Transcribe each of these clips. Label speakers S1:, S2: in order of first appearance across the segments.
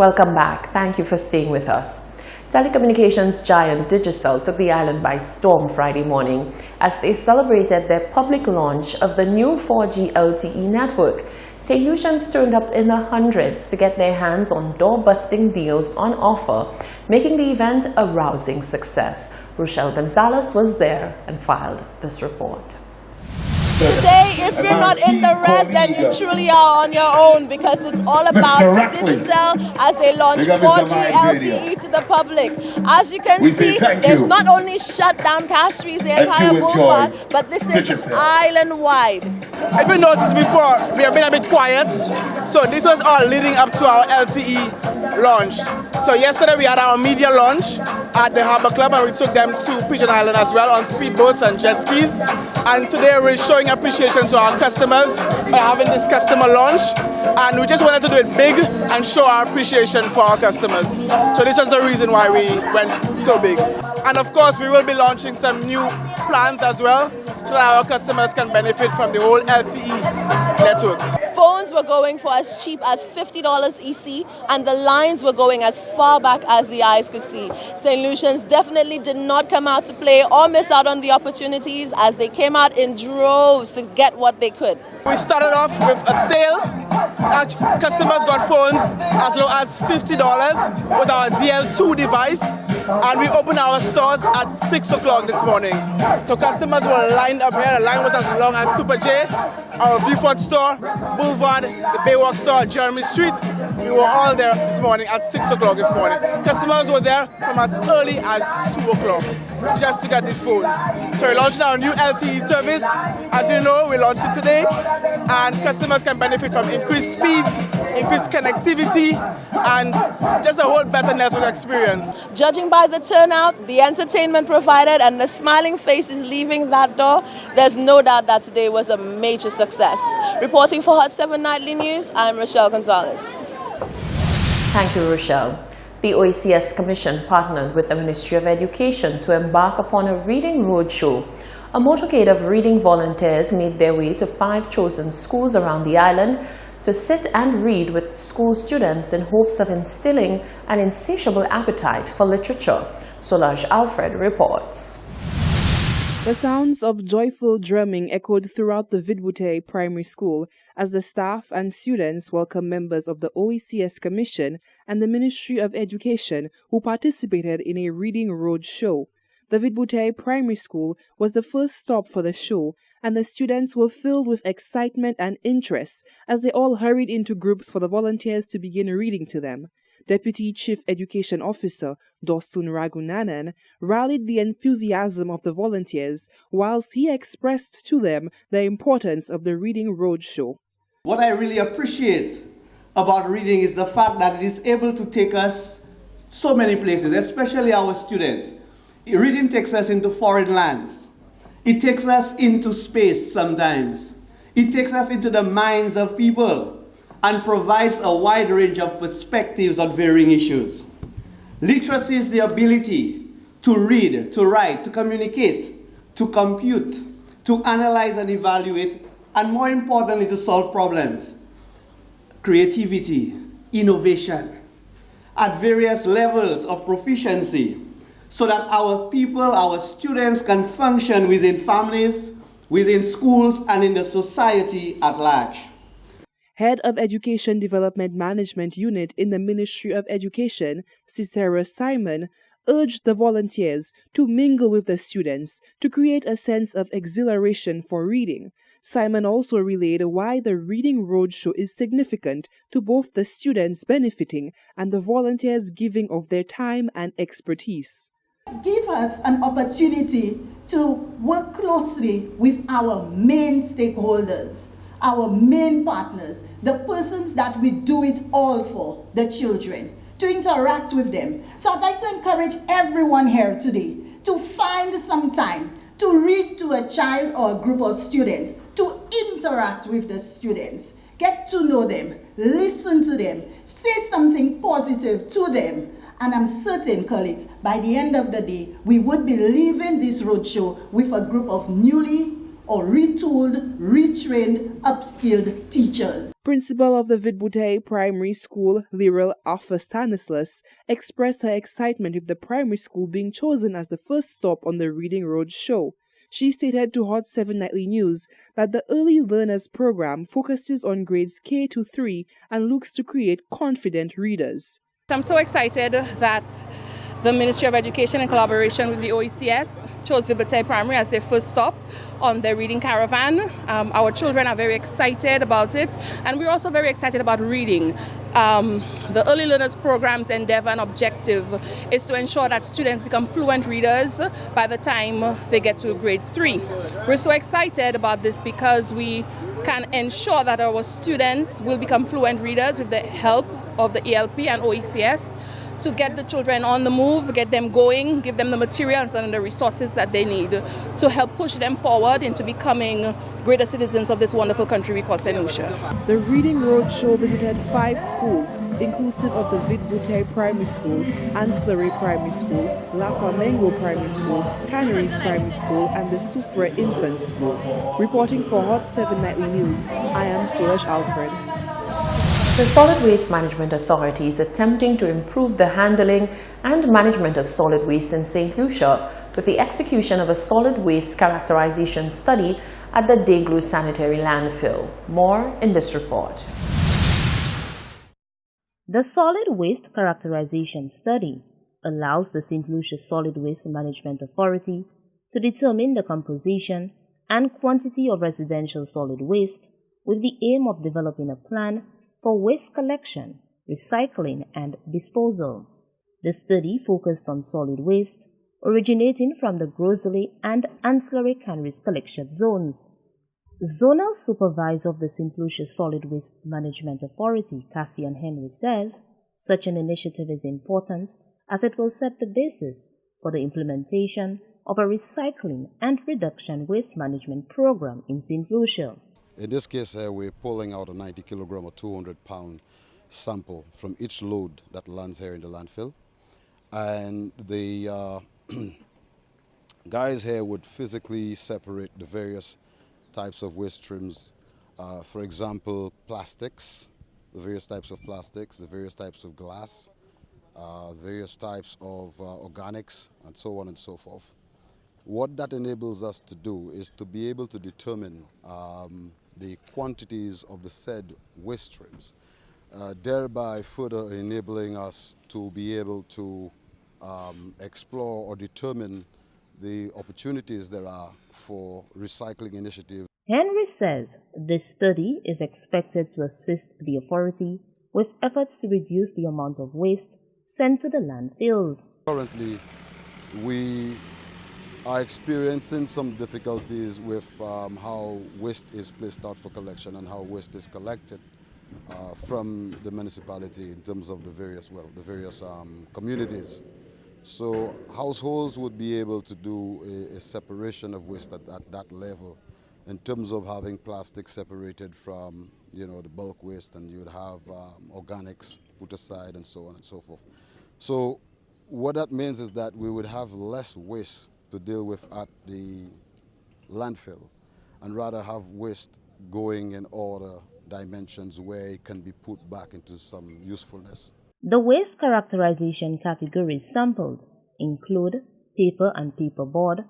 S1: Welcome back. Thank you for staying with us. Telecommunications giant Digicel took the island by storm Friday morning as they celebrated their public launch of the new 4G LTE network. St. Lucians turned up in the hundreds to get their hands on door-busting deals on offer, making the event a rousing success. Rochelle Gonzalez was there and filed this report.
S2: Today, if you're not in the red, then you truly are on your own, because it's all about Digicel as they launch 4G LTE to the public. As you can see, they've not only shut down Cash Street, the entire boulevard, but this is island-wide.
S3: If you noticed before, we have been a bit quiet, so this was all leading up to our LTE launch. So yesterday we had our media launch at the Harbour Club, and we took them to Pigeon Island as well on speedboats and jet skis. And today we're showing appreciation to our customers by having this customer launch, and we just wanted to do it big and show our appreciation for our customers. So this was the reason why we went so big. And of course we will be launching some new plans as well, so that our customers can benefit from the whole LTE network.
S2: Phones were going for as cheap as $50 EC, and the lines were going as far back as the eyes could see. St. Lucians definitely did not come out to play or miss out on the opportunities, as they came out in droves to get what they could.
S3: We started off with a sale. Customers got phones as low as $50 with our DL2 device, and we opened our stores at 6 o'clock this morning. So customers were lined up here. The line was as long as Super J, our Viewfort store, Boulevard, the Baywalk store, Jeremy Street. We were all there this morning at 6 o'clock this morning. Customers were there from as early as 2 o'clock just to get these phones. So we launched our new LTE service. As you know, we launched it today, and customers can benefit from increased speeds, increased connectivity, and just a whole better network experience.
S2: Judging by the turnout, the entertainment provided, and the smiling faces leaving that door, there's no doubt that today was a major success. Reporting for Hot 7 Nightly News, I'm Rochelle Gonzalez.
S1: Thank you, Rochelle. The OECS Commission partnered with the Ministry of Education to embark upon a reading roadshow. A motorcade of reading volunteers made their way to 5 chosen schools around the island to sit and read with school students in hopes of instilling an insatiable appetite for literature. Solange Alfred reports.
S4: The sounds of joyful drumming echoed throughout the Vidbouté Primary School as the staff and students welcomed members of the OECS Commission and the Ministry of Education who participated in a reading road show. The Vidbouté Primary School was the first stop for the show, and the students were filled with excitement and interest as they all hurried into groups for the volunteers to begin reading to them. Deputy Chief Education Officer Dosun Ragunanan rallied the enthusiasm of the volunteers whilst he expressed to them the importance of the Reading Roadshow.
S5: What I really appreciate about reading is the fact that it is able to take us so many places, especially our students. Reading takes us into foreign lands. It takes us into space sometimes. It takes us into the minds of people and provides a wide range of perspectives on varying issues. Literacy is the ability to read, to write, to communicate, to compute, to analyze and evaluate, and more importantly, to solve problems. Creativity, innovation, at various levels of proficiency, so that our people, our students can function within families, within schools, and in the society at large.
S4: Head of Education Development Management Unit in the Ministry of Education, Cicero Simon, urged the volunteers to mingle with the students to create a sense of exhilaration for reading. Simon also relayed why the Reading Roadshow is significant to both the students benefiting and the volunteers giving of their time and expertise.
S6: Give us an opportunity to work closely with our main stakeholders, our main partners, the persons that we do it all for, the children, to interact with them. So I'd like to encourage everyone here today to find some time to read to a child or a group of students, to interact with the students, get to know them, listen to them, say something positive to them. And I'm certain, colleagues, by the end of the day, we would be leaving this roadshow with a group of newly or retooled, retrained, upskilled teachers.
S4: Principal of the Vidbute Primary School, Lyril Arthur Stanislas, expressed her excitement with the primary school being chosen as the first stop on the Reading Road show. She stated to Hot 7 Nightly News that the Early Learners program focuses on grades K to 3 and looks to create confident readers.
S7: I'm so excited that the Ministry of Education in collaboration with the OECS chose Vidbute Primary as their first stop on their reading caravan. Our children are very excited about it, and we're also very excited about reading. The Early Learners program's endeavor and objective is to ensure that students become fluent readers by the time they get to grade 3. We're so excited about this because we can ensure that our students will become fluent readers with the help of the ELP and OECS to get the children on the move, get them going, give them the materials and the resources that they need to help push them forward into becoming greater citizens of this wonderful country we call St. Lucia.
S4: The Reading Road show visited 5 schools, inclusive of the Vidbute Primary School, Ancillary Primary School, Lapa Mengo Primary School, Canaries Primary School, and the Soufre Infant School. Reporting for Hot 7 Nightly News, I am Solesh Alfred.
S1: The Solid Waste Management Authority is attempting to improve the handling and management of solid waste in St. Lucia with the execution of a solid waste characterization study at the Deglu Sanitary Landfill. More in this report.
S8: The Solid Waste Characterization Study allows the St. Lucia Solid Waste Management Authority to determine the composition and quantity of residential solid waste with the aim of developing a plan for waste collection, recycling, and disposal. The study focused on solid waste originating from the Grosley and ancillary Canaries collection zones. Zonal Supervisor of the St. Lucia Solid Waste Management Authority, Cassian Henry, says such an initiative is important as it will set the basis for the implementation of a recycling and reduction waste management program in St. Lucia.
S9: In this case, we're pulling out a 90 kilogram or 200 pound sample from each load that lands here in the landfill. And the guys here would physically separate the various types of waste streams. For example, plastics, the various types of plastics, the various types of glass, various types of organics, and so on and so forth. What that enables us to do is to be able to determine the quantities of the said waste streams, thereby further enabling us to be able to explore or determine the opportunities there are for recycling initiatives.
S8: Henry says this study is expected to assist the authority with efforts to reduce the amount of waste sent to the landfills.
S9: Currently, we are experiencing some difficulties with how waste is placed out for collection and how waste is collected from the municipality in terms of the various communities. So households would be able to do a separation of waste at that level in terms of having plastic separated from the bulk waste, and you would have organics put aside and so on and so forth. So what that means is that we would have less waste to deal with at the landfill and rather have waste going in other dimensions where it can be put back into some usefulness.
S8: The waste characterization categories sampled include paper and paperboard,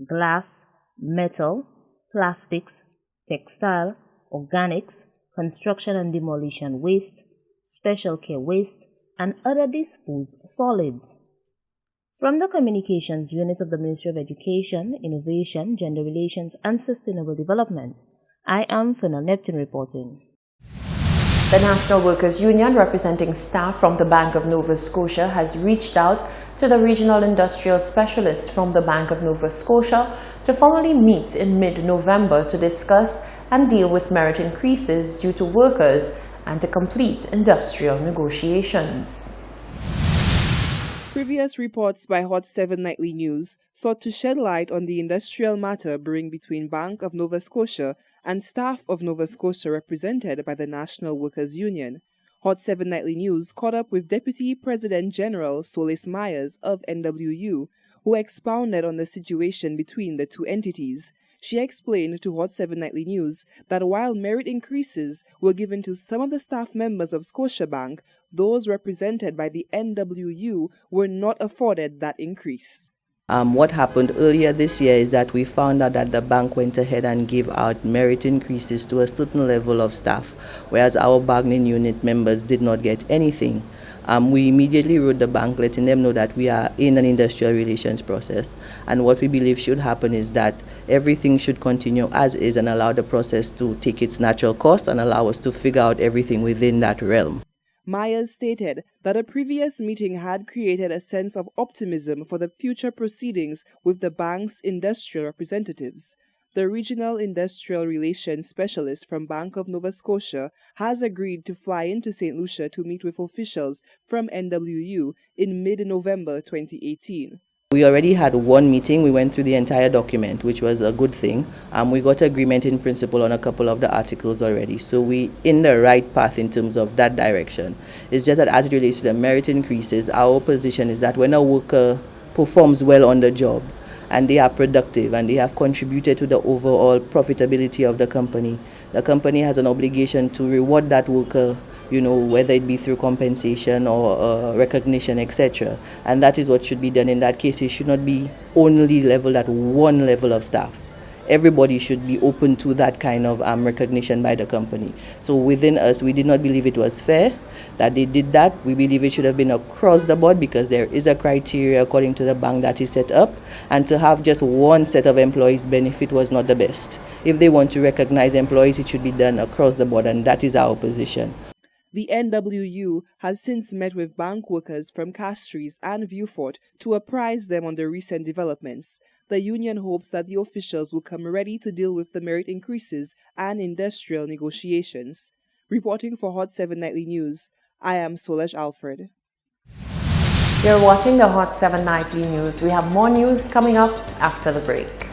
S8: glass, metal, plastics, textile, organics, construction and demolition waste, special care waste, and other disposed solids. From the Communications Unit of the Ministry of Education, Innovation, Gender Relations and Sustainable Development, I am Fernal Neptune reporting.
S1: The National Workers Union, representing staff from the Bank of Nova Scotia, has reached out to the regional industrial specialists from the Bank of Nova Scotia to formally meet in mid-November to discuss and deal with merit increases due to workers and to complete industrial negotiations.
S4: Previous reports by Hot 7 Nightly News sought to shed light on the industrial matter brewing between Bank of Nova Scotia and staff of Nova Scotia represented by the National Workers Union. Hot 7 Nightly News caught up with Deputy President General Solis Myers of NWU, who expounded on the situation between the two entities. She explained to Hot 7 Nightly News that while merit increases were given to some of the staff members of Scotiabank, those represented by the NWU were not afforded that increase.
S10: What happened earlier this year is that we found out that the bank went ahead and gave out merit increases to a certain level of staff, whereas our bargaining unit members did not get anything. We immediately wrote the bank letting them know that we are in an industrial relations process, and what we believe should happen is that everything should continue as is and allow the process to take its natural course and allow us to figure out everything within that realm.
S4: Myers stated that a previous meeting had created a sense of optimism for the future proceedings with the bank's industrial representatives. The Regional Industrial Relations Specialist from Bank of Nova Scotia has agreed to fly into St. Lucia to meet with officials from NWU in mid-November 2018.
S10: We already had one meeting. We went through the entire document, which was a good thing. We got agreement in principle on a couple of the articles already. So we in the right path in terms of that direction. It's just that as it relates to the merit increases, our position is that when a worker performs well on the job and they are productive and they have contributed to the overall profitability of the company has an obligation to reward that worker, whether it be through compensation or recognition, etc. And that is what should be done in that case. It should not be only leveled at one level of staff. Everybody should be open to that kind of recognition by the company. So within us, we did not believe it was fair that they did that. We believe it should have been across the board because there is a criteria according to the bank that is set up, and to have just one set of employees benefit was not the best. If they want to recognize employees, it should be done across the board, and that is our position.
S4: The NWU has since met with bank workers from Castries and Vieux-Fort to apprise them on the recent developments. The union hopes that the officials will come ready to deal with the merit increases and industrial negotiations. Reporting for Hot 7 Nightly News, I am Solesh Alfred.
S1: You're watching the Hot 7 Nightly News. We have more news coming up after the break.